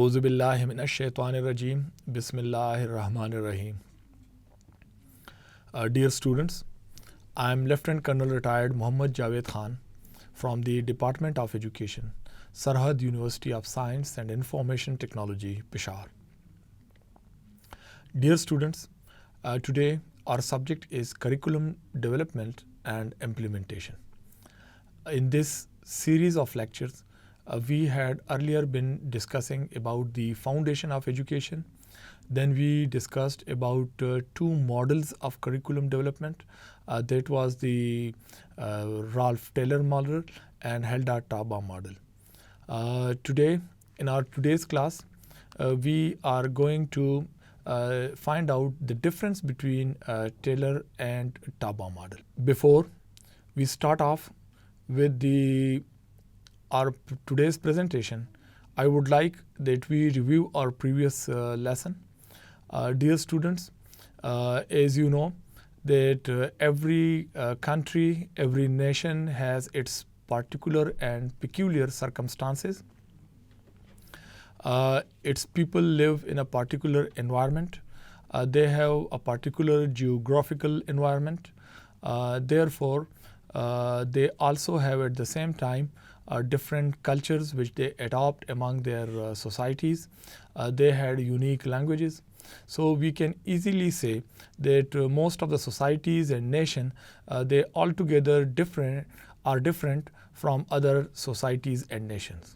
اعوذ باللہ من الشیطان الرجیم بسم اللہ الرحمن الرحیم. Dear students, I am Lieutenant Colonel Retired Mohammad Javed Khan from the Department of Education, Sarhad University of Science and Information Technology, Peshawar. Dear students, today our subject is curriculum development and implementation. In this series of lectures, we had earlier been discussing about the foundation of education. Then we discussed about two models of curriculum development. That was the Ralph Taylor model and Helda Taba model. Today, in our today's class, we are going to find out the difference between Taylor and Taba model. Before we start off with our today's presentation, I would like that we review our previous lesson. Dear students, as you know that every country, every nation has its particular and peculiar circumstances. Its people live in a particular environment. They have a particular geographical environment. Therefore, they also have at the same time different cultures which they adopt among their societies. They had unique languages. So we can easily say that most of the societies and nations, they altogether are different from other societies and nations.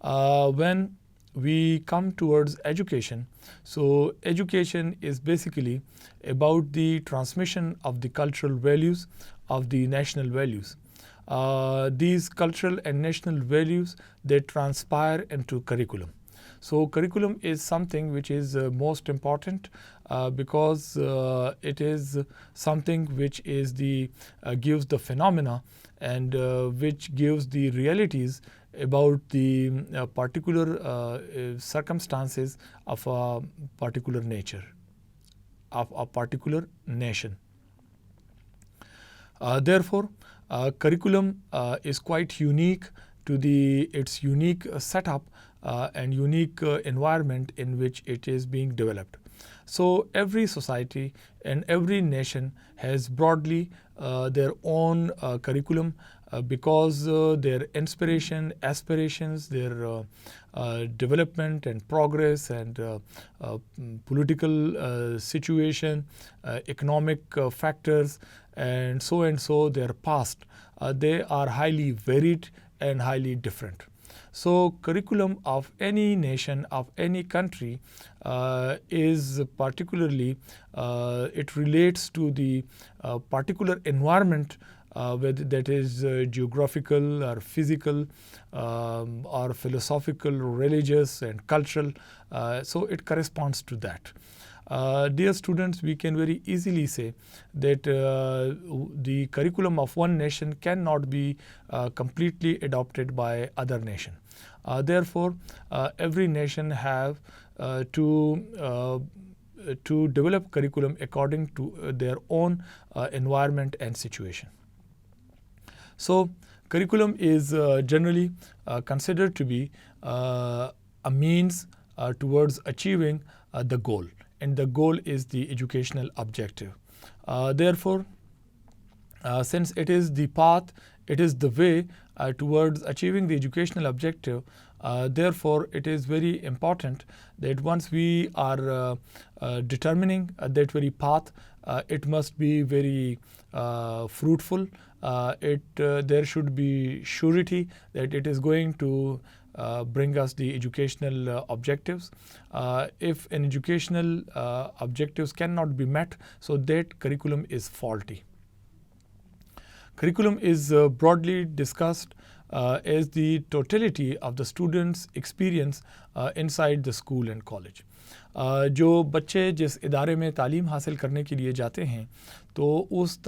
When we come towards education, so education is basically about the transmission of the cultural values, of the national values. These cultural and national values, they transpire into curriculum. So curriculum is something which is most important because it is something which is gives the phenomena and which gives the realities about the particular circumstances of a particular nature, of a particular nation. Therefore, curriculum is quite unique to its unique setup and unique environment in which it is being developed. So every society and every nation has broadly their own curriculum because their inspiration, aspirations, their development and progress and political situation, economic factors, and so their past, they are highly varied and highly different. So curriculum of any nation, of any country is particularly, it relates to the particular environment whether that is geographical or physical or philosophical, religious and cultural. So it corresponds to that. Dear students, we can very easily say that the curriculum of one nation cannot be completely adopted by other nation. Therefore, every nation have to develop curriculum according to their own environment and situation. So curriculum is generally considered to be a means towards achieving the goal. And the goal is the educational objective. Therefore, since it is the path, it is the way towards achieving the educational objective, therefore it is very important that once we are determining that very path, it must be very fruitful. There should be surety that it is going to bring us the educational objectives. If an educational objectives cannot be met, so that curriculum is faulty. Curriculum is broadly discussed as the totality of the student's experience inside the school and college. جو بچے جس ادارے میں تعلیم حاصل کرنے کے لیے جاتے ہیں تو اس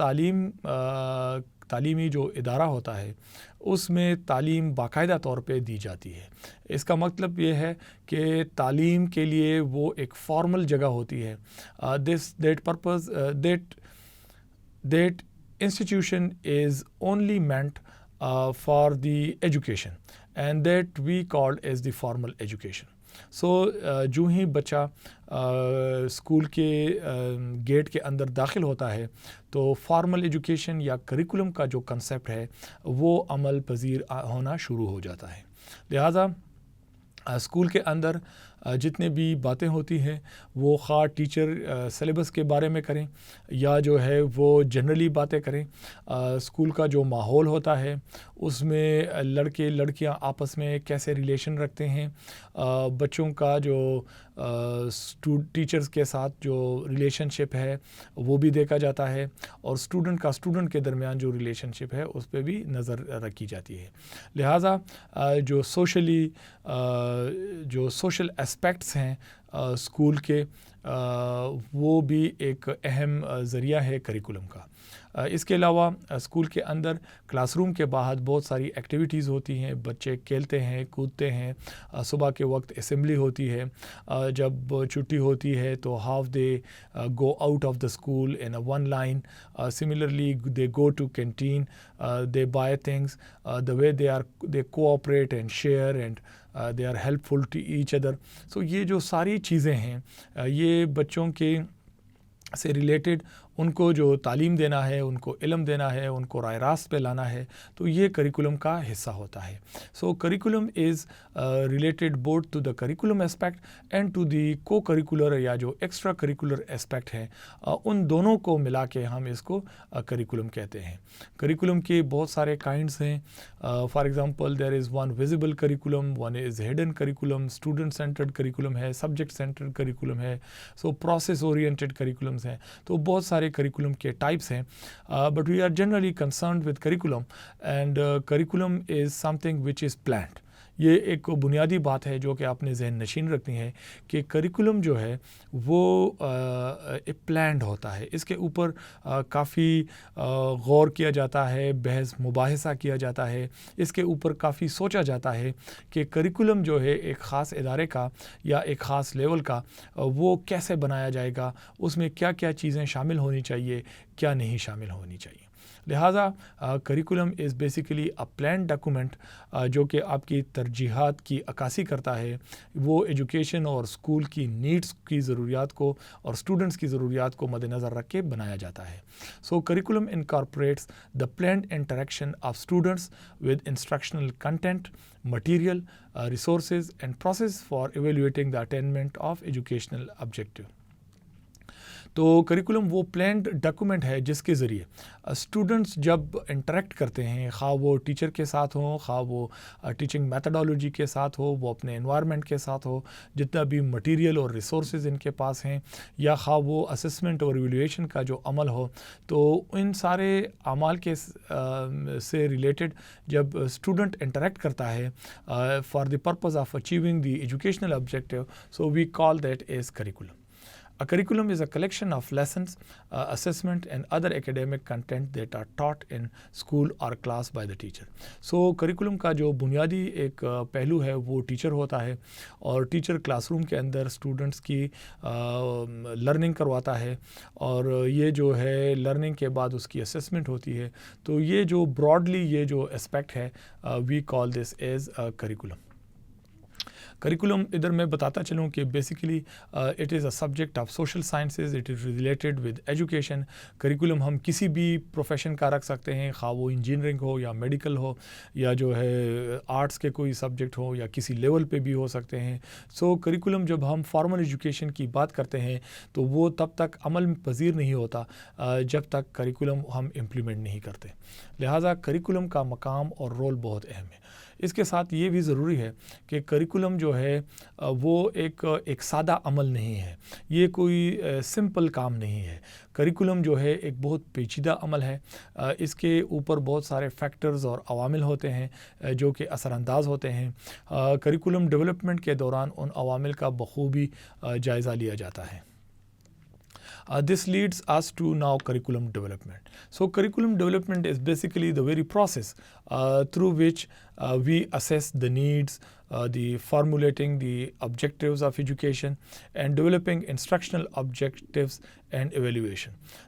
تعلیمی جو ادارہ ہوتا ہے اس میں تعلیم باقاعدہ طور پہ دی جاتی ہے. اس کا مطلب یہ ہے کہ تعلیم کے لیے وہ ایک فارمل جگہ ہوتی ہے. That institution is only meant for the education, and that we call as the formal education. سو جو ہی بچہ اسکول کے گیٹ کے اندر داخل ہوتا ہے تو فارمل ایجوکیشن یا کریکولم کا جو کنسیپٹ ہے وہ عمل پذیر ہونا شروع ہو جاتا ہے. لہٰذا اسکول کے اندر جتنے بھی باتیں ہوتی ہیں وہ خواہ ٹیچر سلیبس کے بارے میں کریں یا جو ہے وہ جنرلی باتیں کریں. اسکول کا جو ماحول ہوتا ہے اس میں لڑکے لڑکیاں آپس میں کیسے ریلیشن رکھتے ہیں, بچوں کا جو ٹیچرز کے ساتھ جو ریلیشن شپ ہے وہ بھی دیکھا جاتا ہے, اور اسٹوڈنٹ کے درمیان جو ریلیشن شپ ہے اس پہ بھی نظر رکھی جاتی ہے. لہٰذا جو سوشل اسپیکٹس ہیں اسکول کے وہ بھی ایک اہم ذریعہ ہے کریکولم کا. اس کے علاوہ اسکول کے اندر کلاس روم کے باہر بہت ساری ایکٹیویٹیز ہوتی ہیں, بچے کھیلتے ہیں کودتے ہیں, صبح کے وقت اسمبلی ہوتی ہے, جب چھٹی ہوتی ہے تو half they go out of the school in one line, similarly they go to canteen, they buy things, the way they cooperate and share and they are helpful to each other. So یہ جو ساری چیزیں ہیں یہ بچوں کے سے related ان کو جو تعلیم دینا ہے, ان کو علم دینا ہے, ان کو راہ راست پہ لانا ہے, تو یہ کریکولم کا حصہ ہوتا ہے. So curriculum is related both to the curriculum aspect and to the co curricular یا جو ایکسٹرا کریکولر اسپیکٹ ہے, ان دونوں کو ملا کے ہم اس کو کریکولم کہتے ہیں. کریکولم کے بہت سارے کائنڈس ہیں. For example there is one visible curriculum, one is hidden curriculum, student centred curriculum ہے, سبجیکٹ سینٹرڈ کریکولم ہے, سو پروسیس اورینٹڈ کریکولمس ہیں. تو بہت سارے کریکولم کے ٹائپس ہیں, but we are generally concerned with curriculum, and curriculum is something which is planned. یہ ایک بنیادی بات ہے جو کہ آپ نے ذہن نشین رکھنی ہے کہ کریکولم جو ہے وہ پلانڈ ہوتا ہے. اس کے اوپر کافی غور کیا جاتا ہے, بحث مباحثہ کیا جاتا ہے, اس کے اوپر کافی سوچا جاتا ہے کہ کریکولم جو ہے ایک خاص ادارے کا یا ایک خاص لیول کا وہ کیسے بنایا جائے گا, اس میں کیا کیا چیزیں شامل ہونی چاہیے, کیا نہیں شامل ہونی چاہیے. لہٰذا curriculum is basically a plan document جو کہ آپ کی ترجیحات کی عکاسی کرتا ہے. وہ ایجوکیشن اور اسکول کی نیڈس کی ضروریات کو اور اسٹوڈنٹس کی ضروریات کو مد نظر رکھ کے بنایا جاتا ہے. So curriculum incorporates the planned interaction of students with instructional content, material, resources and process for evaluating the attainment of educational objective. تو کریکولم وہ پلانڈ ڈاکومنٹ ہے جس کے ذریعے اسٹوڈنٹس جب انٹریکٹ کرتے ہیں, خواہ وہ ٹیچر کے ساتھ ہوں, خواہ وہ ٹیچنگ میتھڈالوجی کے ساتھ ہو, وہ اپنے انوائرمنٹ کے ساتھ ہو, جتنا بھی مٹیریل اور ریسورسز ان کے پاس ہیں, یا خواہ وہ اسسمنٹ اور ایویلویشن کا جو عمل ہو, تو ان سارے اعمال کے سے ریلیٹڈ جب اسٹوڈنٹ انٹریکٹ کرتا ہے for the purpose of achieving the educational objective, so we call that as curriculum. A curriculum is a collection of lessons, assessment and other academic content that are taught in school or class by the teacher. So curriculum کا جو بنیادی ایک پہلو ہے وہ teacher ہوتا ہے, اور ٹیچر کلاس روم کے اندر اسٹوڈنٹس کی لرننگ کرواتا ہے, اور یہ جو ہے لرننگ کے بعد اس کی اسسمنٹ ہوتی ہے. تو یہ جو براڈلی یہ جو اسپیکٹ ہے وی کال دس ایز کریکولم. کریکولم ادھر میں بتاتا چلوں کہ basically it is a subject of social sciences, it is related with education. Curriculum ہم کسی بھی پروفیشن کا رکھ سکتے ہیں, خواہ وہ انجینئرنگ ہو یا میڈیکل ہو یا جو ہے آرٹس کے کوئی سبجیکٹ ہو یا کسی لیول پہ بھی ہو سکتے ہیں. سو کریکولم جب ہم فارمل ایجوکیشن کی بات کرتے ہیں تو وہ تب تک عمل پذیر نہیں ہوتا جب تک کریکولم ہم امپلیمنٹ نہیں کرتے. لہٰذا کریکولم کا مقام اور رول بہت اہم ہے. اس کے ساتھ یہ بھی ضروری ہے کہ کریکولم جو ہے وہ ایک سادہ عمل نہیں ہے, یہ کوئی سمپل کام نہیں ہے. کریکولم جو ہے ایک بہت پیچیدہ عمل ہے. اس کے اوپر بہت سارے فیکٹرز اور عوامل ہوتے ہیں جو کہ اثر انداز ہوتے ہیں. کریکولم ڈیولپمنٹ کے دوران ان عوامل کا بخوبی جائزہ لیا جاتا ہے. This leads us to now curriculum development. So curriculum development is basically the very process through which we assess the needs, the formulating the objectives of education and developing instructional objectives and evaluation.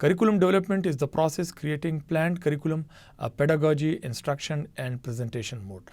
Curriculum development is the process creating planned curriculum, pedagogy, instruction and presentation mode.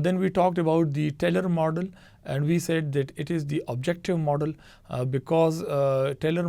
Then we talked about the Taylor model and we said that it is the objective model because Taylor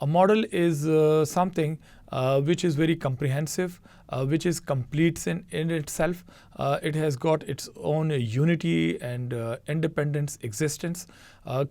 A model is something which is very comprehensive, which is complete in itself. It has got its own unity and independence existence.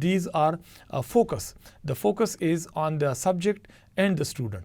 These are focus. The focus is on the subject and the student.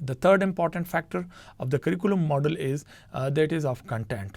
The third important factor of the curriculum model is that is of content.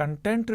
content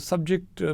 subject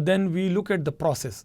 Then we look at the process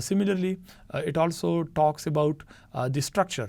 Similarly, it also talks about the structure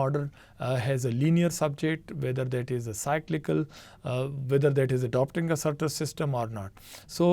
model has a linear subject, whether that is a cyclical, whether that is adopting a certain system or not. So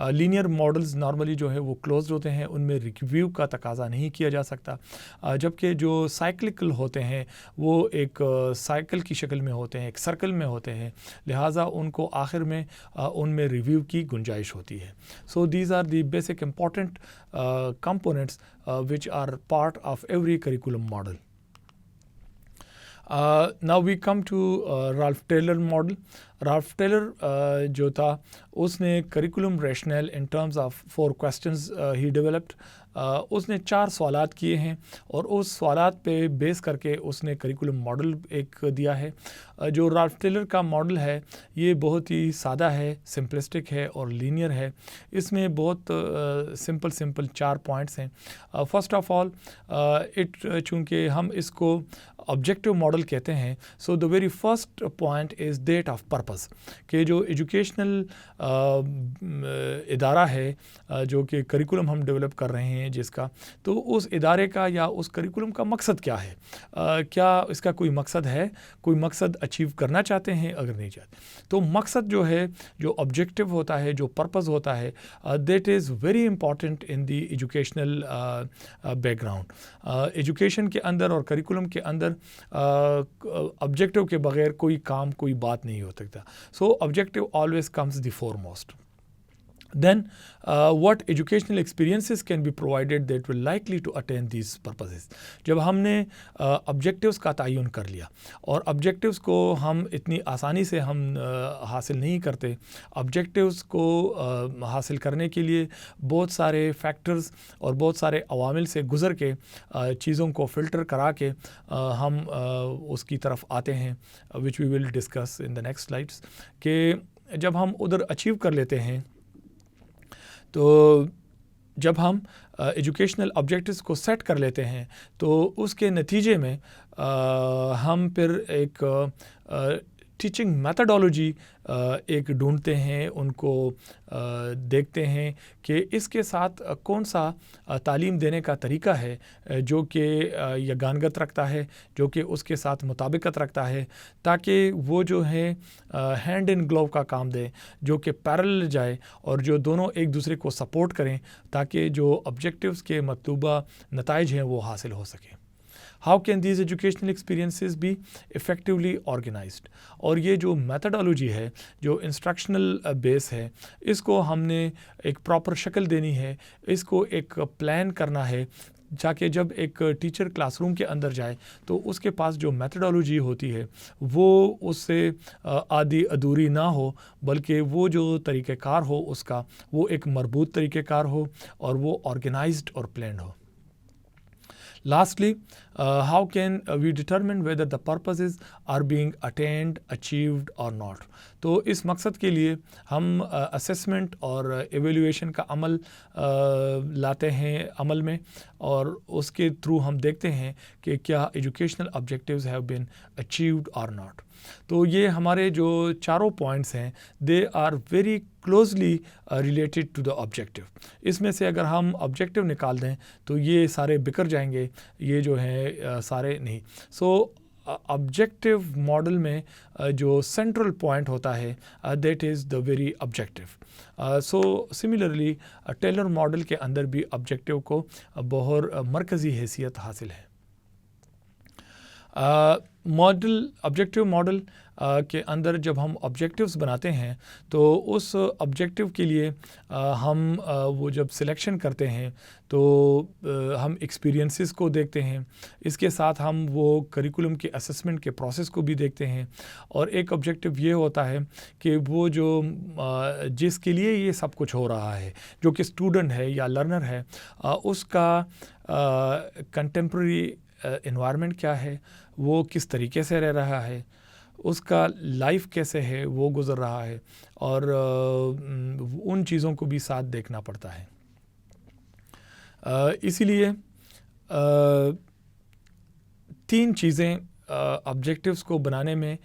linear models normally جو ہے وہ closed ہوتے ہیں، ان میں review کا تقاضا نہیں کیا جا سکتا، جبکہ جو سائیکلکل ہوتے ہیں وہ ایک سائیکل کی شکل میں ہوتے ہیں، ایک سرکل میں ہوتے ہیں، لہٰذا ان کو آخر میں ان میں ریویو کی گنجائش ہوتی ہے. So these are the basic important components which are part of every curriculum model. Now we come to Ralph Taylor model. Ralph Taylor جو تھا اس نے curriculum rationale in terms of 4 questions he developed. اس نے 4 سوالات کیے ہیں اور اس سوالات پہ بیس کر کے اس نے کریکولم ماڈل ایک دیا ہے. جو رالف ٹیلر کا ماڈل ہے یہ بہت ہی سادہ ہے، سمپلسٹک ہے اور لینئر ہے. اس میں بہت سمپل 4 پوائنٹس ہیں. فرسٹ آف آل چونکہ ہم اس کو آبجیکٹیو ماڈل کہتے ہیں، so the very first point is that of purpose, کہ جو ایجوکیشنل ادارہ ہے جو کہ کریکولم ہم ڈیولپ کر رہے ہیں جس کا، تو اس ادارے کا یا اس کریکولم کا مقصد کیا ہے، کیا اس کا کوئی مقصد ہے، کوئی مقصد اچیو کرنا چاہتے ہیں، اگر نہیں چاہتے تو مقصد جو ہے، جو آبجیکٹیو ہوتا ہے، جو پرپز ہوتا ہے، that is very important in the educational back ground. Education کے اندر اور کریکولم کے اندر آبجیکٹیو کے بغیر کوئی کام، کوئی بات نہیں ہو سکتا. So objective always comes the foremost. Then what educational experiences can be provided that will likely to attain these purposes. جب ہم نے objectives کا تعین کر لیا، اور objectives کو ہم اتنی آسانی سے ہم حاصل نہیں کرتے. objectives کو حاصل کرنے کے لیے بہت سارے فیکٹرز اور بہت سارے عوامل سے گزر کے چیزوں کو فلٹر کرا کے ہم اس کی طرف آتے ہیں، which we will discuss in the next slides. کہ جب ہم ادھر اچیو کر لیتے ہیں تو جب ہم ایجوکیشنل آبجیکٹیوز کو سیٹ کر لیتے ہیں تو اس کے نتیجے میں ہم پھر ایک ٹیچنگ میتھڈالوجی ایک ڈھونڈتے ہیں، ان کو دیکھتے ہیں کہ اس کے ساتھ کون سا تعلیم دینے کا طریقہ ہے جو کہ یگانگت رکھتا ہے، جو کہ اس کے ساتھ مطابقت رکھتا ہے، تاکہ وہ جو ہے ہینڈ ان گلو کا کام دے، جو کہ پیرل جائے اور جو دونوں ایک دوسرے کو سپورٹ کریں، تاکہ جو آبجیکٹیوز کے مطلوبہ نتائج ہیں وہ حاصل ہو سکیں. How can these educational experiences be effectively organized؟ اور یہ جو میتھڈالوجی ہے، جو انسٹرکشنل بیس ہے، اس کو ہم نے ایک پراپر شکل دینی ہے، اس کو ایک پلان کرنا ہے، تاکہ جب ایک ٹیچر کلاس روم کے اندر جائے تو اس کے پاس جو میتھڈالوجی ہوتی ہے وہ اس سے آدھی ادھوری نہ ہو، بلکہ وہ جو طریقہ کار ہو اس کا، وہ ایک مربوط طریقہ کار ہو اور وہ آرگنائزڈ اور planned who. Lastly, how can we determine whether the purposes are being attained, achieved or not؟ تو اس مقصد کے لیے ہم اسیسمنٹ اور ایویلیویشن کا عمل لاتے ہیں عمل میں، اور اس کے تھرو ہم دیکھتے ہیں کہ کیا educational objectives have been achieved or not. تو یہ ہمارے جو چاروں پوائنٹس ہیں، they are very closely related to the objective. اس میں سے اگر ہم آبجیکٹیو نکال دیں تو یہ سارے بکھر جائیں گے، یہ جو ہیں سارے نہیں. سو آبجیکٹیو ماڈل میں جو سینٹرل پوائنٹ ہوتا ہے that is the very objective. So similarly Tyler model کے اندر بھی آبجیکٹیو کو بہت مرکزی حیثیت حاصل ہے. آبجیکٹیو ماڈل کے اندر جب ہم آبجیکٹیوز بناتے ہیں تو اس آبجیکٹیو کے لیے ہم وہ جب سلیکشن کرتے ہیں تو ہم ایکسپیرینسز کو دیکھتے ہیں، اس کے ساتھ ہم وہ کریکولم کے اسسمنٹ کے پروسیس کو بھی دیکھتے ہیں. اور ایک آبجیکٹیو یہ ہوتا ہے کہ وہ جو جس کے لیے یہ سب کچھ ہو رہا ہے، جو کہ اسٹوڈنٹ ہے یا لرنر ہے، اس کا کنٹمپریری انوائرمنٹ کیا ہے، وہ کس طریقے سے رہ رہا ہے، اس کا لائف کیسے ہے، وہ گزر رہا ہے، اور ان چیزوں کو بھی ساتھ دیکھنا پڑتا ہے. اسی لیے 3 چیزیں آبجیکٹیوز کو بنانے میں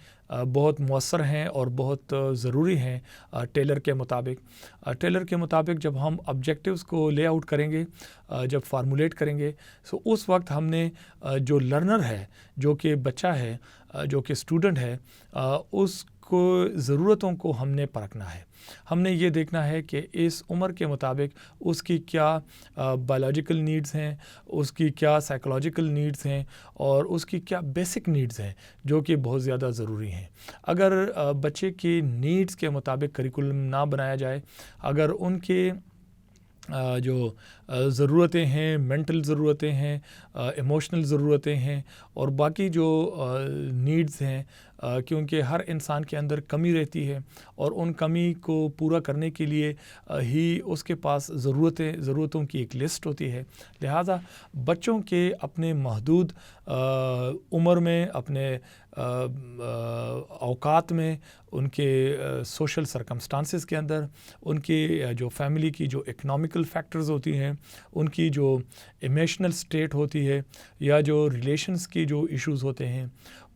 بہت مؤثر ہیں اور بہت ضروری ہیں ٹیلر کے مطابق. ٹیلر کے مطابق جب ہم آبجیکٹیوز کو لے آؤٹ کریں گے، جب فارمولیٹ کریں گے، سو اس وقت ہم نے جو لرنر ہے، جو کہ بچہ ہے، جو کہ اسٹوڈنٹ ہے، اس کو ضرورتوں کو ہم نے پرکھنا ہے. ہم نے یہ دیکھنا ہے کہ اس عمر کے مطابق اس کی کیا بایولوجیکل نیڈز ہیں, اس کی کیا سائیکولوجیکل نیڈز ہیں, اور اس کی کیا بیسک نیڈز ہیں جو کہ بہت زیادہ ضروری ہیں. اگر بچے کی نیڈز کے مطابق کریکولم نہ بنایا جائے, اگر ان کے جو ضرورتیں ہیں, مینٹل ضرورتیں ہیں, ایموشنل ضرورتیں ہیں, اور باقی جو نیڈز ہیں, کیونکہ ہر انسان کے اندر کمی رہتی ہے, اور ان کمی کو پورا کرنے کے لیے ہی اس کے پاس ضرورتوں کی ایک لسٹ ہوتی ہے. لہٰذا بچوں کے اپنے محدود عمر میں, اپنے اوقات میں, ان کے سوشل سرکمسٹانسز کے اندر, ان کی جو فیملی کی جو اکنامکل فیکٹرز ہوتی ہیں, ان کی جو ایموشنل سٹیٹ ہوتی ہے, یا جو ریلیشنز کی جو ایشوز ہوتے ہیں,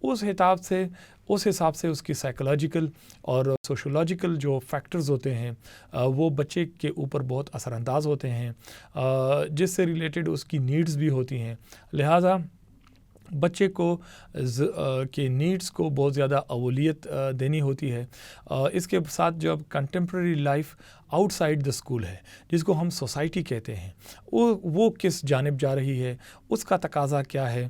اس حساب سے اس کی سائیکولوجیکل اور سوشولوجیکل جو فیکٹرز ہوتے ہیں وہ بچے کے اوپر بہت اثر انداز ہوتے ہیں, جس سے ریلیٹڈ اس کی نیڈز بھی ہوتی ہیں. لہٰذا بچے کو کے نیڈز کو بہت زیادہ اولویت دینی ہوتی ہے. اس کے ساتھ جب contemporary life out side the school ہے, جس کو ہم سوسائٹی کہتے ہیں, وہ کس جانب جا رہی ہے, اس کا تقاضا کیا ہے,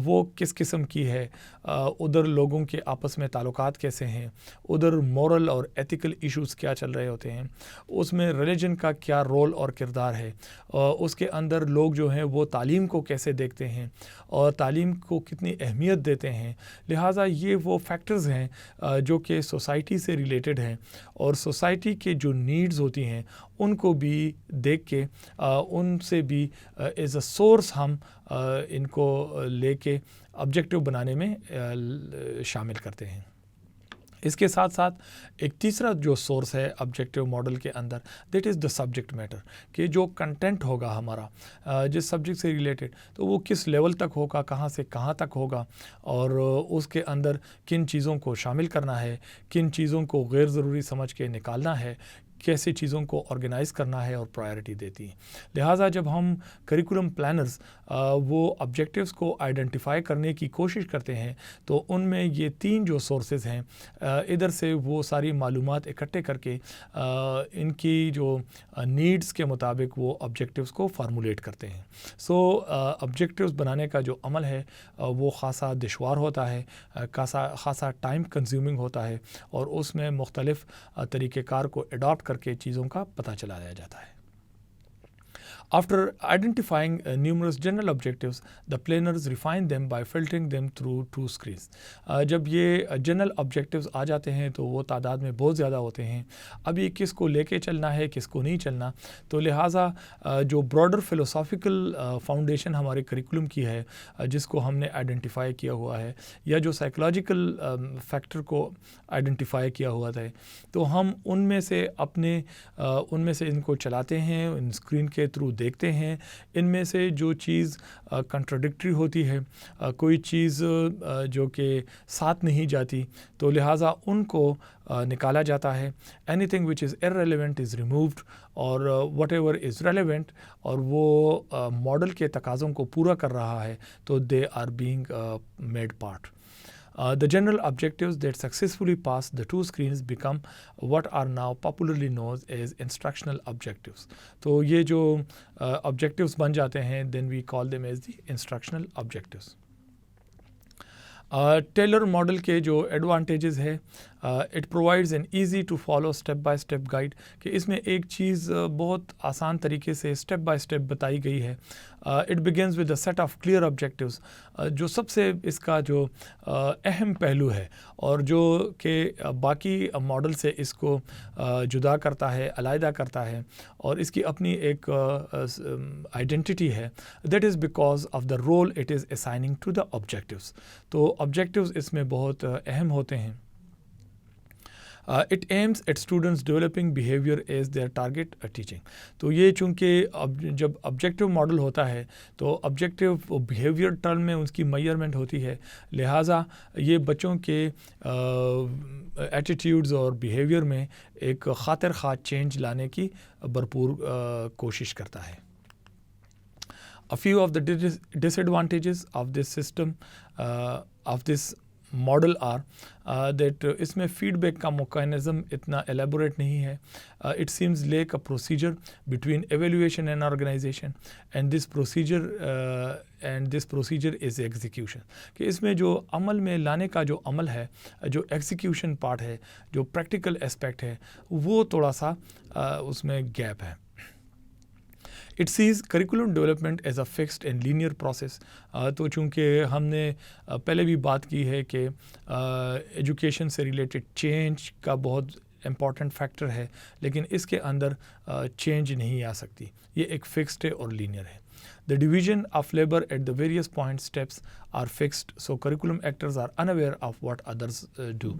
وہ کس قسم کی ہے, ادھر لوگوں کے آپس میں تعلقات کیسے ہیں, ادھر مورل اور ایتھیکل ایشوز کیا چل رہے ہوتے ہیں, اس میں ریلیجن کا کیا رول اور کردار ہے, اس کے اندر لوگ جو ہیں وہ تعلیم کو کیسے دیکھتے ہیں اور تعلیم کو کتنی اہمیت دیتے ہیں. لہٰذا یہ وہ فیکٹرز ہیں جو کہ سوسائٹی سے ریلیٹڈ ہیں, اور سوسائٹی کے جو نیڈز ہوتی ہیں ان کو بھی دیکھ کے ان سے بھی ایز اے سورس ہم ان کو لے کے آبجیکٹیو بنانے میں شامل کرتے ہیں. اس کے ساتھ ساتھ ایک تیسرا جو سورس ہے آبجیکٹیو ماڈل کے اندر, that is the subject matter, کہ جو کنٹینٹ ہوگا ہمارا جس سبجیکٹ سے ریلیٹڈ, تو وہ کس لیول تک ہوگا, کہاں سے کہاں تک ہوگا, اور اس کے اندر کن چیزوں کو شامل کرنا ہے, کن چیزوں کو غیر ضروری سمجھ کے نکالنا ہے, کیسے چیزوں کو آرگنائز کرنا ہے اور پرائیورٹی دیتی ہیں. لہٰذا جب ہم کریکولم پلانرز وہ آبجیکٹیوز کو آئیڈینٹیفائی کرنے کی کوشش کرتے ہیں, تو ان میں یہ 3 جو سورسز ہیں, ادھر سے وہ ساری معلومات اکٹھے کر کے ان کی جو نیڈز کے مطابق وہ آبجیکٹیوز کو فارمولیٹ کرتے ہیں. سو آبجیکٹیوز بنانے کا جو عمل ہے وہ خاصا دشوار ہوتا ہے, خاصا ٹائم کنزیومنگ ہوتا ہے, اور اس میں مختلف طریقہ کار کو اڈاپٹ کر کے چیزوں کا پتہ چلایا جاتا ہے. After identifying numerous general objectives, the planners refine them by filtering them through 2 screens. جب یہ جنرل آبجیکٹیوز آ جاتے ہیں تو وہ تعداد میں بہت زیادہ ہوتے ہیں. اب یہ کس کو لے کے چلنا ہے, کس کو نہیں چلنا, تو لہٰذا جو براڈر فلوسافیکل فاؤنڈیشن ہمارے کریکولم کی ہے, جس کو ہم نے آئیڈینٹیفائی کیا ہوا ہے, یا جو سائیکولوجیکل فیکٹر کو آئیڈینٹیفائی کیا ہوا ہے, تو ہم ان میں سے ان کو چلاتے ہیں, ان اسکرین کے تھرو دیکھتے ہیں. ان میں سے جو چیز کنٹراڈکٹری ہوتی ہے, کوئی چیز جو کہ ساتھ نہیں جاتی, تو لہٰذا ان کو نکالا جاتا ہے. Any thing which is irrelevant is removed, اور وٹ ایور از ریلیونٹ اور وہ ماڈل کے تقاضوں کو پورا کر رہا ہے, تو they are being made part. The general objectives that successfully pass the 2 screens become what are now popularly known as instructional objectives. تو یہ جو objectives بن جاتے ہیں, then we call them as the instructional objectives. Tyler model کے جو advantages ہے, it provides an easy to follow step by step guide, کہ اس میں ایک چیز بہت آسان طریقے سے اسٹیپ بائی اسٹیپ بتائی گئی ہے. It begins with a set of clear objectives, جو سب سے اس کا جو اہم پہلو ہے, اور جو کہ باقی ماڈل سے اس کو جدا کرتا ہے, علیحدہ کرتا ہے, اور اس کی اپنی ایک آئیڈینٹی ہے, that is because of the role it is assigning to the objectives. تو آبجیکٹیوز اس میں بہت اہم ہوتے ہیں. It aims at students developing behavior as their target teaching. تو یہ چونکہ جب آبجیکٹیو ماڈل ہوتا ہے تو آبجیکٹیو بیہیویئر ٹرم میں اس کی میئرمنٹ ہوتی ہے, لہٰذا یہ بچوں کے ایٹیٹیوڈز اور بیہیویئر میں ایک خاطر خواہ چینج لانے کی بھرپور کوشش کرتا ہے. A few of the disadvantages of this system, of this model are that اس میں فیڈ بیک کا میکانزم اتنا ایلیبوریٹ نہیں ہے. It seems like a procedure between evaluation and organisation and this procedure is execution. کہ اس میں جو عمل میں لانے کا جو عمل ہے, جو ایگزیکیوشن پارٹ ہے, جو پریکٹیکل اسپیکٹ ہے, وہ تھوڑا سا اس میں گیپ ہے. It sees curriculum development as a fixed and linear process. تو چونکہ ہم نے پہلے بھی بات کی ہے کہ ایجوکیشن سے ریلیٹڈ چینج کا بہت امپورٹنٹ فیکٹر ہے, لیکن اس کے اندر چینج نہیں آ سکتی. یہ ایک فکسڈ ہے اور لینئر ہے. The division of labor at the various point steps are fixed, so curriculum actors are unaware of what others do.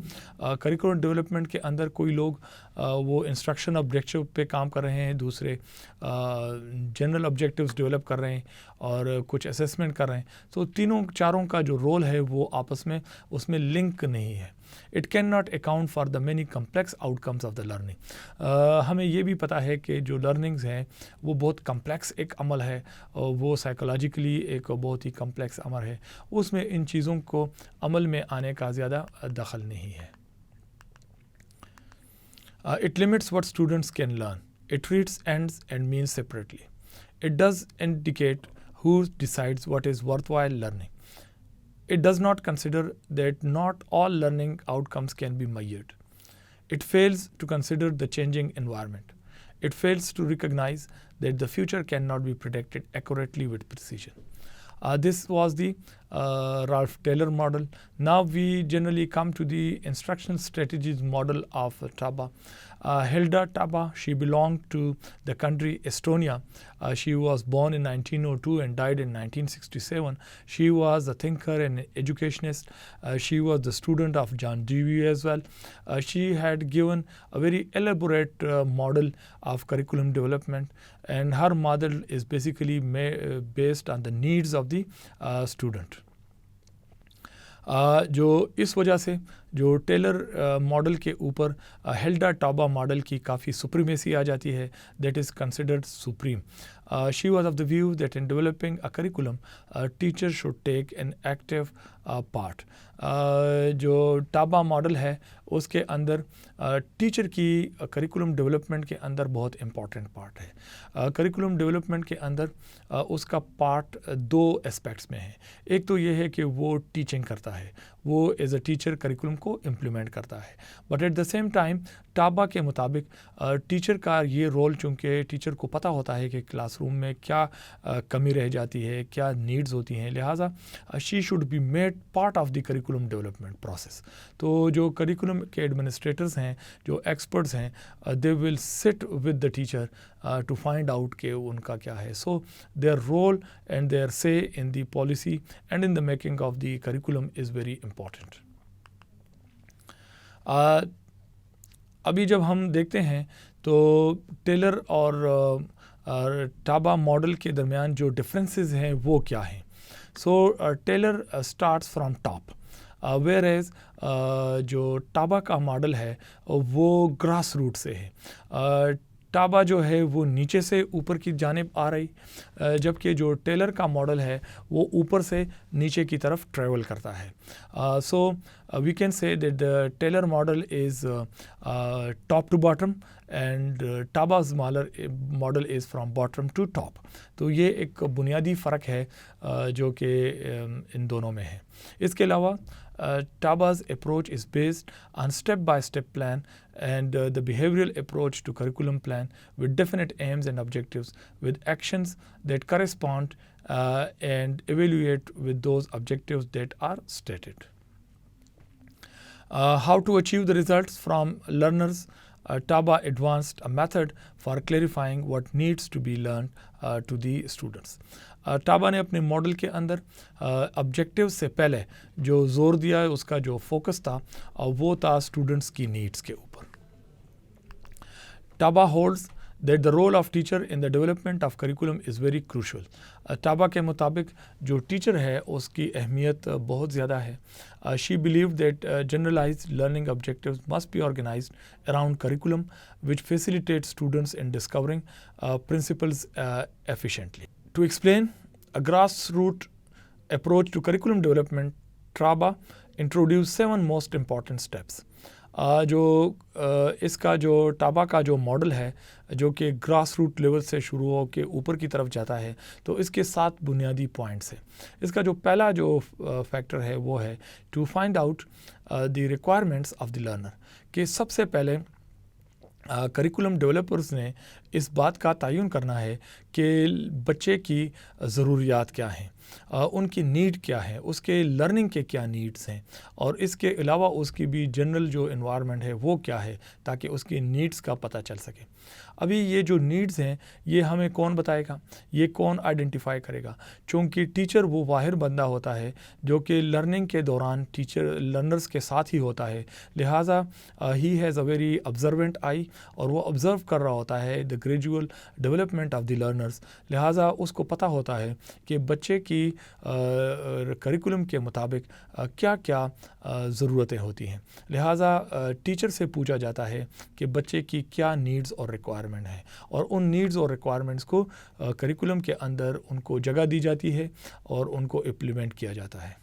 Curriculum development کے اندر کوئی لوگ وہ انسٹرکشن آبجیکٹیو پہ کام کر رہے ہیں, دوسرے جنرل آبجیکٹیوز ڈیولپ کر رہے ہیں اور کچھ اسیسمنٹ کر رہے ہیں. تو تینوں چاروں کا جو رول ہے وہ آپس میں اس میں لنک نہیں ہے. It cannot account for the many complex outcomes of the learning. ہمیں یہ بھی پتہ ہے کہ جو لرننگز ہیں وہ بہت کمپلیکس ایک عمل ہے, وہ سائیکولوجیکلی ایک بہت ہی کمپلیکس عمل ہے. اس میں ان چیزوں کو عمل میں آنے کا زیادہ دخل نہیں ہے. It limits what students can learn. It treats ends and means separately. It does indicate who decides what is worthwhile learning. It does not consider that not all learning outcomes can be measured. It fails to consider the changing environment. It fails to recognize that the future cannot be predicted accurately with precision. This was the Ralph Taylor model. Now we generally come to the instructional strategies model of Taba. Hilda Taba, she belonged to the country Estonia. She was born in 1902 and died in 1967. She was a thinker and educationist. She was the student of John Dewey as well. She had given a very elaborate model of curriculum development, and her model is basically based on the needs of the student. جو اس وجہ سے جو tailor model کے اوپر ہیلڈا ٹابا model کی کافی supremacy آ جاتی ہے, that is considered supreme. She was of the view that in developing a curriculum, teacher should take an active part. جو ٹابا ماڈل ہے اس کے اندر ٹیچر کی کریکولم ڈیولپمنٹ کے اندر بہت امپورٹنٹ پارٹ ہے. کریکولم ڈیولپمنٹ کے اندر اس کا پارٹ دو اسپیکٹس میں ہے. ایک تو یہ ہے کہ وہ ٹیچنگ کرتا ہے, وہ ایز اے ٹیچر کریکولم کو امپلیمنٹ کرتا ہے, but at the same time Taba کے مطابق ٹیچر کا یہ رول, چونکہ ٹیچر کو پتہ ہوتا ہے کہ کلاس روم میں کیا کمی رہ جاتی ہے, کیا نیڈز ہوتی ہیں, لہٰذا she should be made part of the curriculum development process. تو جو کریکولم کے ایڈمنسٹریٹرز ہیں, جو ایکسپرٹس ہیں, they will sit with the teacher to find out کہ ان کا کیا ہے. So their role and their say in the policy and in the making of the curriculum is very important. ابھی جب ہم دیکھتے ہیں تو ٹیلر اور ٹابا ماڈل کے درمیان جو ڈفرینسز ہیں وہ کیا ہیں. So Tyler starts from top, whereas جو ٹابا کا ماڈل ہے وہ گراس روٹ سے ہے. ٹابا جو ہے وہ نیچے سے اوپر کی جانب آ رہی, جبکہ جو ٹیلر کا ماڈل ہے وہ اوپر سے نیچے کی طرف ٹریول کرتا ہے. So we can say that the Tyler model is top to bottom and Taba's model is from bottom to top. تو یہ ایک بنیادی فرق ہے جو کہ ان دونوں میں ہے. اس کے علاوہ Taba's approach is based on step-by-step plan and the behavioral approach to curriculum plan with definite aims and objectives, with actions that correspond and evaluate with those objectives that are stated. How to achieve the results from learners? Taba advanced a method for clarifying what needs to be learned to the students. ٹابا نے اپنے model کے اندر objective سے پہلے جو زور دیا, اس کا جو فوکس تھا وہ تھا اسٹوڈنٹس کی نیڈس کے اوپر. Taba holds that the role of teacher in the development of curriculum is very crucial. Taba کے مطابق جو ٹیچر ہے اس کی اہمیت بہت زیادہ ہے. She believe that generalised learning objectives must be organised around curriculum which facilitate students in discovering principles efficiently. To explain a grassroots approach to curriculum development, Taba introduce 7 most important steps. جو اس کا جو Taba کا جو model ہے جو کہ grass root level سے شروع ہو کے اوپر کی طرف جاتا ہے، تو اس کے 7 بنیادی پوائنٹس ہیں. اس کا جو پہلا جو فیکٹر ہے وہ ہے to find out the requirements of the learner, کہ سب سے پہلے کریکولم ڈیولپرز نے اس بات کا تعین کرنا ہے کہ بچے کی ضروریات کیا ہیں، ان کی نیڈ کیا ہے، اس کے لرننگ کے کیا نیڈز ہیں، اور اس کے علاوہ اس کی بھی جنرل جو انوائرمنٹ ہے وہ کیا ہے، تاکہ اس کی نیڈز کا پتہ چل سکے. ابھی یہ جو نیڈز ہیں یہ ہمیں کون بتائے گا، یہ کون آئیڈینٹیفائی کرے گا؟ چونکہ ٹیچر وہ واحد بندہ ہوتا ہے جو کہ لرننگ کے دوران لرنرز کے ساتھ ہی ہوتا ہے، لہٰذا he has a very observant eye, اور وہ آبزرو کر رہا ہوتا ہے the gradual development of the learners. لہٰذا اس کو پتہ ہوتا ہے کہ بچے کی کریکولم کے مطابق کیا کیا ضرورتیں ہوتی ہیں. لہٰذا ٹیچر سے پوچھا جاتا ہے کہ بچے کی کیا نیڈز اور ریکوائرمنٹ ہے، اور ان نیڈز اور ریکوائرمنٹس کو کریکولم کے اندر ان کو جگہ دی جاتی ہے اور ان کو امپلیمنٹ کیا جاتا ہے.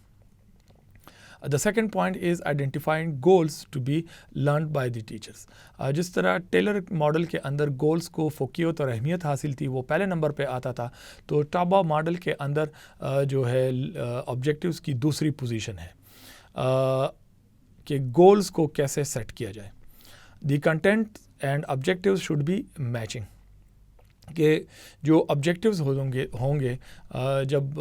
The second point is identifying goals to be learned by the teachers. جس طرح ٹیلر ماڈل کے اندر گولز کو فوقیت اور اہمیت حاصل تھی، وہ پہلے نمبر پہ آتا تھا، تو ٹابا ماڈل کے اندر جو ہے آبجیکٹیوز کی دوسری پوزیشن ہے کہ گولز کو کیسے سیٹ کیا جائے. The content and objectives should be matching, کہ جو آبجیکٹیوز ہوں گے جب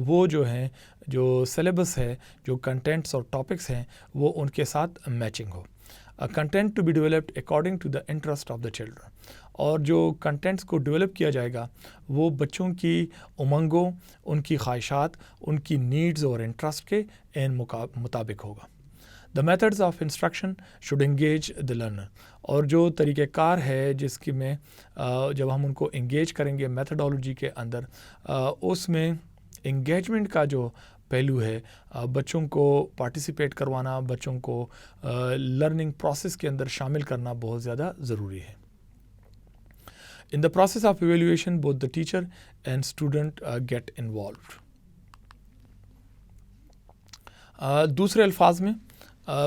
وہ جو ہیں جو سلیبس ہے، جو کنٹینٹس اور ٹاپکس ہیں، وہ ان کے ساتھ میچنگ ہو. Content to be developed according to the interest of the children, اور جو کنٹینٹس کو ڈیولپ کیا جائے گا وہ بچوں کی امنگوں، ان کی خواہشات، ان کی نیڈز اور انٹرسٹ کے مطابق ہوگا. The methods of instruction should engage the learner، اور جو طریقہ کار ہے جس کی میں جب ہم ان کو انگیج کریں گے میتھڈالوجی کے اندر، اس میں انگیجمنٹ کا جو پہلو ہے، بچوں کو پارٹیسپیٹ کروانا، بچوں کو لرننگ پروسیس کے اندر شامل کرنا بہت زیادہ ضروری ہے. In the process of evaluation both the teacher and student get involved. دوسرے الفاظ میں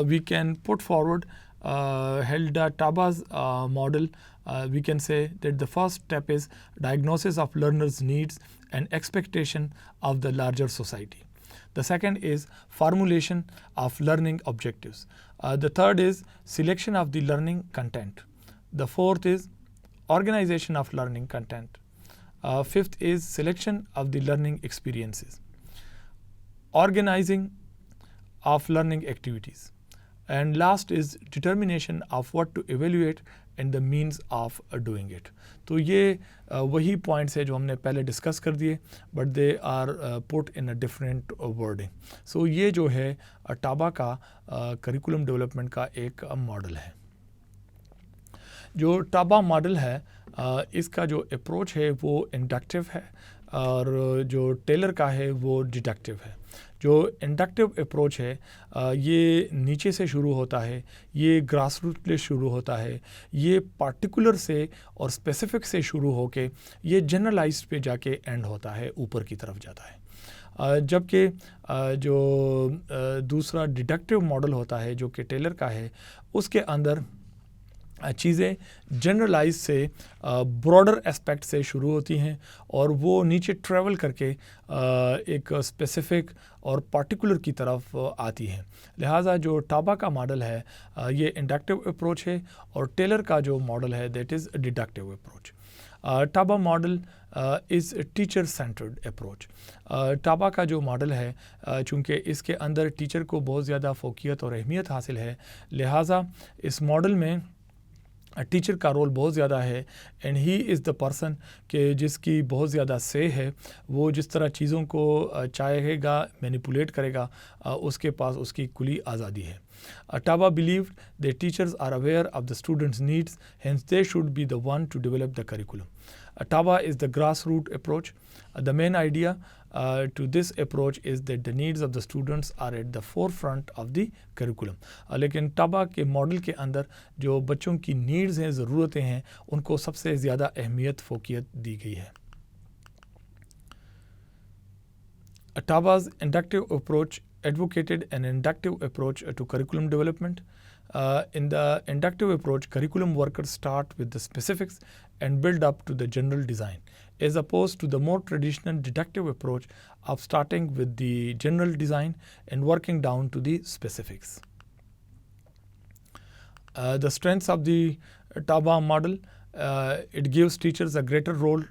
we can put forward Helda Taba's model. We can say that the first step is diagnosis of learners' needs and expectation of the larger society. The second is formulation of learning objectives. The third is selection of the learning content. The fourth is organization of learning content. Fifth is selection of the learning experiences. Organizing of learning activities, and last is determination of what to evaluate and the means of doing it. تو یہ وہی points ہے جو ہم نے پہلے discuss کر دیے، but they are put in a different wording. So یہ جو ہے ٹابا کا کریکولم ڈیولپمنٹ کا ایک ماڈل ہے. جو ٹابا ماڈل ہے اس کا جو اپروچ ہے وہ انڈکٹیو ہے، اور جو ٹیلر کا ہے وہ ڈیڈکٹیو ہے. جو انڈکٹیو اپروچ ہے یہ نیچے سے شروع ہوتا ہے، یہ گراس روٹ سے شروع ہوتا ہے، یہ پارٹیکولر سے اور اسپیسیفک سے شروع ہو کے یہ جنرلائزڈ پہ جا کے اینڈ ہوتا ہے، اوپر کی طرف جاتا ہے. جبکہ جو دوسرا ڈیڈکٹیو ماڈل ہوتا ہے جو کہ ٹیلر کا ہے، اس کے اندر چیزیں جنرلائز سے براڈر اسپیکٹ سے شروع ہوتی ہیں اور وہ نیچے ٹریول کر کے ایک اسپیسیفک اور پارٹیکولر کی طرف آتی ہیں. لہٰذا جو ٹابا کا ماڈل ہے یہ انڈکٹیو اپروچ ہے، اور ٹیلر کا جو ماڈل ہے that is deductive approach. Taba model is teacher centred approach. Taba کا جو ماڈل ہے چونکہ اس کے اندر ٹیچر کو بہت زیادہ فوقیت اور اہمیت حاصل ہے، لہٰذا اس ماڈل میں ٹیچر کا رول بہت زیادہ ہے، and he is the person کہ جس کی بہت زیادہ سے ہے. وہ جس طرح چیزوں کو چاہے گا، مینیپولیٹ کرے گا، اس کے پاس اس کی کلی آزادی ہے. Taba believed that teachers are aware of the students' needs, hence they should be the one to develop the curriculum. Taba is the grassroots approach. The main idea to this approach is that the needs of the students are at the forefront of the curriculum. لیکن ٹابا کے model کے اندر جو بچوں کی needs ہیں، ضرورتیں ہیں، ان کو سب سے زیادہ اہمیت، فوقیت دی گئی ہے. Taba's inductive approach advocated an inductive approach to curriculum development. In the inductive approach, curriculum workers start with the specifics and build up to the general design, as opposed to the more traditional deductive approach of starting with the general design and working down to the specifics. The strengths of the TABA model, it gives teachers a greater role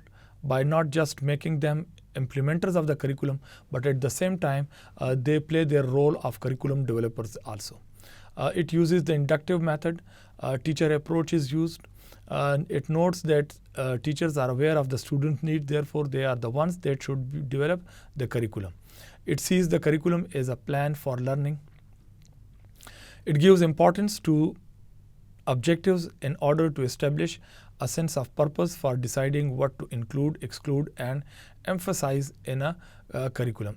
by not just making them implementers of the curriculum, but at the same time they play their role of curriculum developers also. It uses the inductive method. Teacher approach is used. It notes that teachers are aware of the student need, therefore they are the ones that should develop the curriculum. It sees the curriculum as a plan for learning. It gives importance to objectives in order to establish a sense of purpose for deciding what to include, exclude and emphasize in a curriculum.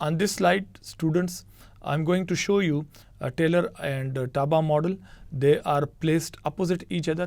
On this slide, students, I'm going to show you Taylor and TABA model. They are placed opposite each other.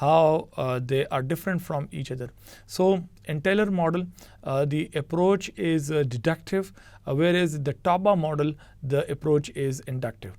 how they are different from each other. So in Taylor model, the approach is deductive, whereas the TABA model, the approach is inductive.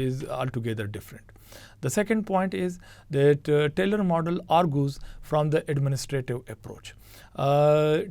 is altogether different. The second point is that Taylor model argues from the administrative approach.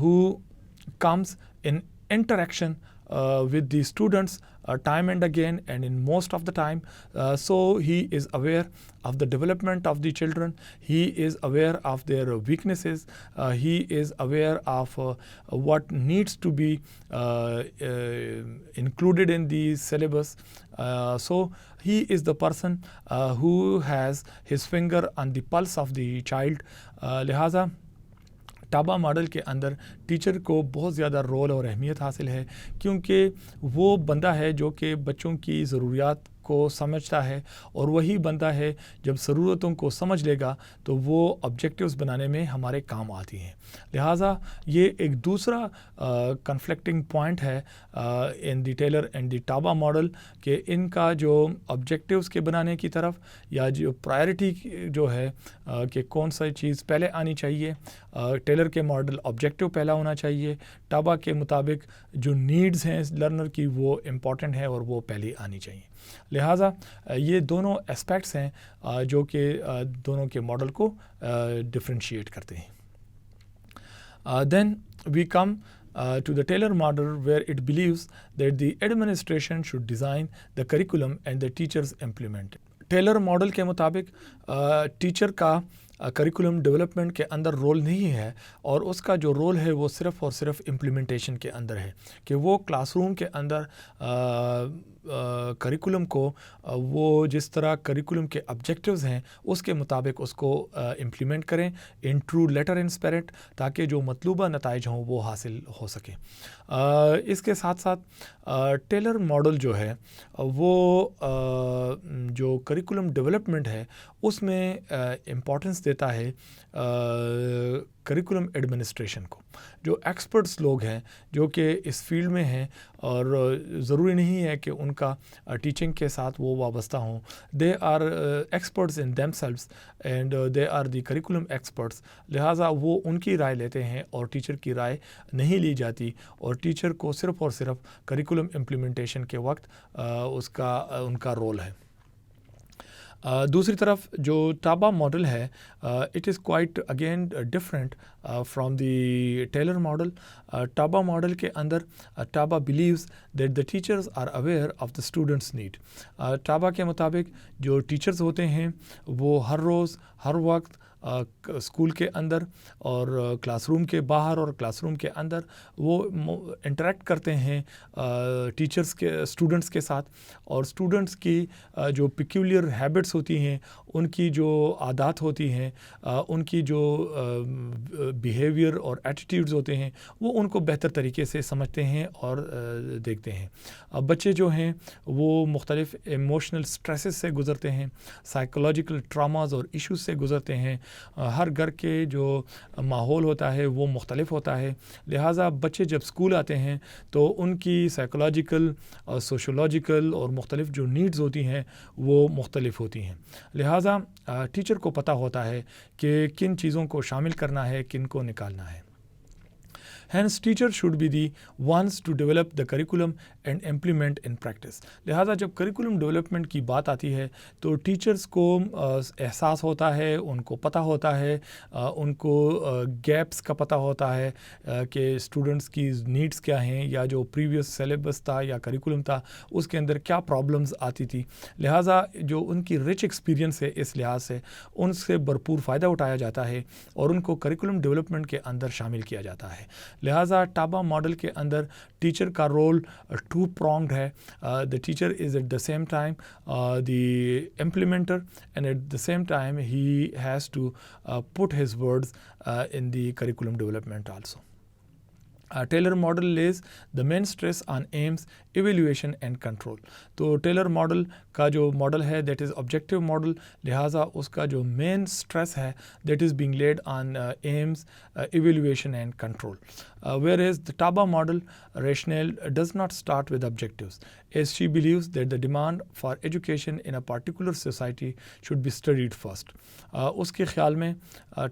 who comes in interaction with the students time and again, and in most of the time. So he is aware of the development of the children. He is aware of their weaknesses. He is aware of what needs to be included in the syllabus. So he is the person who has his finger on the pulse of the child. لہٰذا Taba model کے اندر teacher کو بہت زیادہ role اور اہمیت حاصل ہے، کیونکہ وہ بندہ ہے جو کہ بچوں کی ضروریات کو سمجھتا ہے، اور وہی بندہ ہے جب ضرورتوں کو سمجھ لے گا تو وہ آبجیکٹیوز بنانے میں ہمارے کام آتی ہیں. لہٰذا یہ ایک دوسرا کنفلکٹنگ پوائنٹ ہے ان دی ٹیلر اینڈ دی ٹابا ماڈل، کہ ان کا جو آبجیکٹیوز کے بنانے کی طرف یا جو پرائرٹی جو ہے کہ کون سا چیز پہلے آنی چاہیے. ٹیلر کے ماڈل آبجیکٹیو پہلا ہونا چاہیے، ٹابا کے مطابق جو نیڈز ہیں لرنر کی وہ امپورٹنٹ ہے اور وہ پہلے آنی چاہیے. لہٰذا یہ دونوں اسپیکٹس ہیں جو کہ دونوں کے ماڈل کو ڈفرینشیٹ کرتے ہیں. Then we come to the Taylor model, where it believes that the administration should design the curriculum and the teachers implement it. Tyler model کے مطابق ٹیچر کا کریکولم ڈیولپمنٹ کے اندر رول نہیں ہے، اور اس کا جو رول ہے وہ صرف اور صرف امپلیمنٹیشن کے اندر ہے، کہ وہ کلاس روم کے اندر کریکولم کو وہ جس طرح کریکولم کے آبجیکٹیوز ہیں اس کے مطابق اس کو امپلیمنٹ کریں in true letter and spirit, تاکہ جو مطلوبہ نتائج ہوں وہ حاصل ہو سکیں. اس کے ساتھ ساتھ ٹیلر ماڈل جو ہے وہ جو کریکولم ڈیولپمنٹ ہے اس میں امپورٹنس دیتا ہے کریکولم ایڈمنسٹریشن کو. جو ایکسپرٹس لوگ ہیں جو کہ اس فیلڈ میں ہیں، اور ضروری نہیں ہے کہ ان کا ٹیچنگ کے ساتھ وہ وابستہ ہوں، they are experts in themselves and they are the curriculum experts. لہٰذا وہ ان کی رائے لیتے ہیں اور ٹیچر کی رائے نہیں لی جاتی، اور ٹیچر کو صرف اور صرف کریکولم امپلیمنٹیشن کے وقت ان کا رول ہے. دوسری طرف جو ٹابا ماڈل ہے it is quite again different from the Tyler model. Taba model کے اندر Taba believes that the teachers are aware of the students need. Taba کے مطابق جو ٹیچرز ہوتے ہیں وہ ہر روز ہر وقت اسکول کے اندر اور کلاس روم کے باہر اور کلاس روم کے اندر وہ انٹریکٹ کرتے ہیں ٹیچرز کے اسٹوڈنٹس کے ساتھ، اور اسٹوڈنٹس کی جو پیکیولر ہیبٹس ہوتی ہیں، ان کی جو عادات ہوتی ہیں، ان کی جو بیہیویئر اور ایٹیٹیوڈز ہوتے ہیں وہ ان کو بہتر طریقے سے سمجھتے ہیں اور دیکھتے ہیں. بچے جو ہیں وہ مختلف ایموشنل سٹریسز سے گزرتے ہیں، سائیکولوجیکل ٹراماز اور ایشوز سے گزرتے ہیں. ہر گھر کے جو ماحول ہوتا ہے وہ مختلف ہوتا ہے، لہٰذا بچے جب اسکول آتے ہیں تو ان کی سائیکولوجیکل اور سوشولوجیکل اور مختلف جو نیڈز ہوتی ہیں وہ مختلف ہوتی ہیں. لہٰذا ٹیچر کو پتہ ہوتا ہے کہ کن چیزوں کو شامل کرنا ہے، کن کو نکالنا ہے. Hence, teacher should be the ones to develop the curriculum and implement in practice. لہٰذا جب کریکولم ڈیولپمنٹ کی بات آتی ہے تو ٹیچرز کو احساس ہوتا ہے، ان کو پتہ ہوتا ہے، ان کو گیپس کا پتہ ہوتا ہے کہ اسٹوڈنٹس کی نیڈس کیا ہیں، یا جو پریویس سلیبس تھا یا کریکولم تھا اس کے اندر کیا پرابلمز آتی تھی. لہٰذا جو ان کی رچ ایکسپیرینس ہے اس لحاظ سے ان سے بھرپور فائدہ اٹھایا جاتا ہے اور ان کو کریکولم ڈیولپمنٹ کے اندر شامل کیا جاتا ہے. لہٰذا ٹابا ماڈل کے اندر ٹیچر کا رول ٹو پرونگڈ ہے. The teacher is at the same time the implementer and at the same time he has to put his words in the curriculum development also. Tyler model lays the main stress on aims evaluation and control. تو Tyler model کا جو model ہے that is objective model, لہٰذا اس کا جو main stress ہے that is being laid on aims evaluation and control. whereas the Taba model rationale does not start with objectives, as she believes that the demand for education in a particular society should be studied first. اس کے خیال میں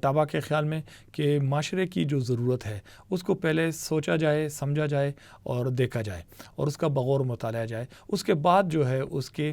ٹابا کے خیال میں کہ معاشرے کی جو ضرورت ہے اس کو پہلے سوچا جائے، سمجھا جائے اور دیکھا جائے اور اس کا بغور مطالعہ جائے. اس کے بعد جو ہے اس کے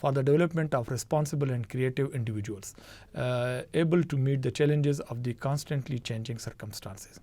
for the development of responsible and creative individuals able to meet the challenges of the constantly changing circumstances.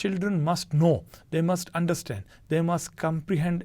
children must know, they must understand, they must comprehend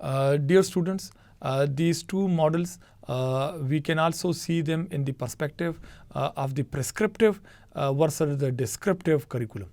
Dear students, these two models we can also see them in the perspective of the prescriptive versus the descriptive curriculum.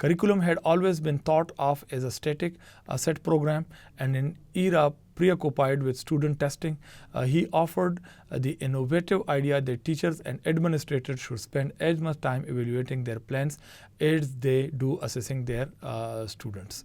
Curriculum had always been thought of as a static, set program, and in era preoccupied with student testing, he offered the innovative idea that teachers and administrators should spend as much time evaluating their plans as they do assessing their students.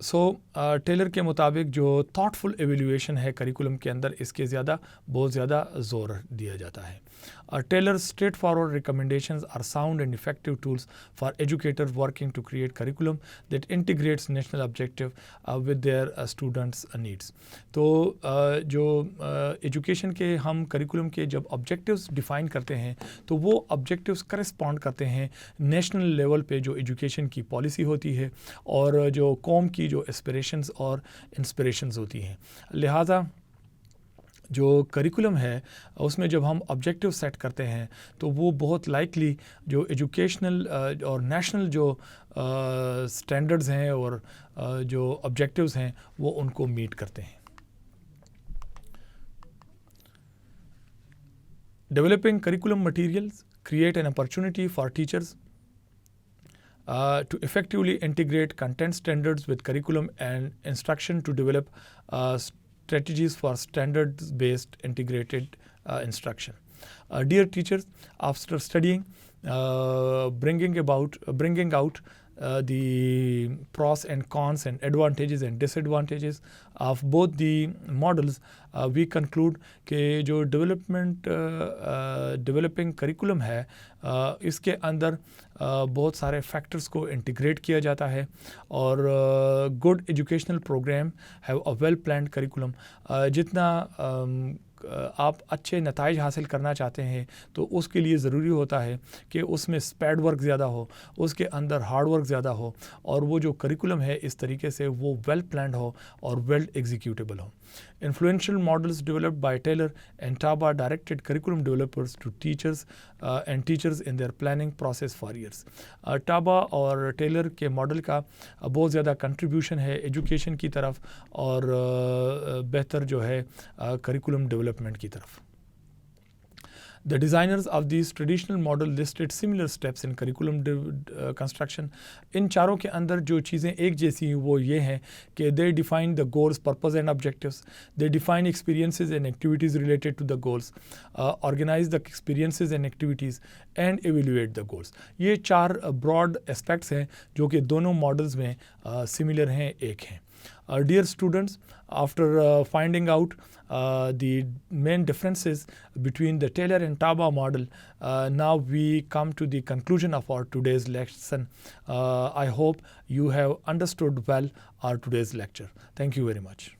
سو Tyler کے مطابق جو تھاٹفل evaluation ہے curriculum کے اندر اس کے بہت زیادہ زور دیا جاتا ہے. Taylor's straightforward recommendations are sound and effective tools for educators working to create curriculum that integrates national objective with their students' needs. تو جو ایجوکیشن کے ہم کریکولم کے جب آبجیکٹیوز ڈیفائن کرتے ہیں تو وہ آبجیکٹیوز کرسپونڈ کرتے ہیں نیشنل لیول پہ جو ایجوکیشن کی پالیسی ہوتی ہے اور جو قوم کی جو اسپریشنز اور انسپریشنز ہوتی ہیں. لہٰذا جو کریکولم ہے اس میں جب ہم آبجیکٹیو سیٹ کرتے ہیں تو وہ بہت لائکلی جو ایجوکیشنل اور نیشنل جو سٹینڈرڈز ہیں اور جو آبجیکٹیوز ہیں وہ ان کو میٹ کرتے ہیں. Developing curriculum materials create an opportunity for teachers to effectively integrate content standards with curriculum and instruction to develop strategies for standards-based integrated instruction. Dear teachers, after studying, bringing out the pros and cons and advantages and disadvantages of both the models, we conclude کہ جو developing curriculum ہے اس کے اندر بہت سارے factors کو integrate کیا جاتا ہے اور good educational program have a well planned curriculum. جتنا آپ اچھے نتائج حاصل کرنا چاہتے ہیں تو اس کے لیے ضروری ہوتا ہے کہ اس میں اسپیڈ ورک زیادہ ہو, اس کے اندر ہارڈ ورک زیادہ ہو اور وہ جو کریکولم ہے اس طریقے سے وہ ویل پلانڈ ہو اور well executable who. Influential models developed by Taylor and Taba directed curriculum developers to teachers and teachers in their planning process for years. Taba اور ٹیلر کے ماڈل کا بہت زیادہ کنٹریبیوشن ہے ایجوکیشن کی طرف اور بہتر جو ہے کریکولم ڈیولپمنٹ کی طرف. The designers of these traditional model listed similar steps in curriculum construction. ان چاروں کے اندر جو چیزیں ایک جیسی ہیں وہ یہ ہیں کہ they define the goals, purpose and objectives. They define experiences and activities related to the goals. Organize the experiences and activities and evaluate the goals. یہ چار broad aspects ہیں جو کہ دونوں models میں similar ہیں, ایک ہیں. Dear students, after finding out the main differences between the Taylor and Taba model, now we come to the conclusion of our today's lesson. I hope you have understood well our today's lecture. Thank you very much.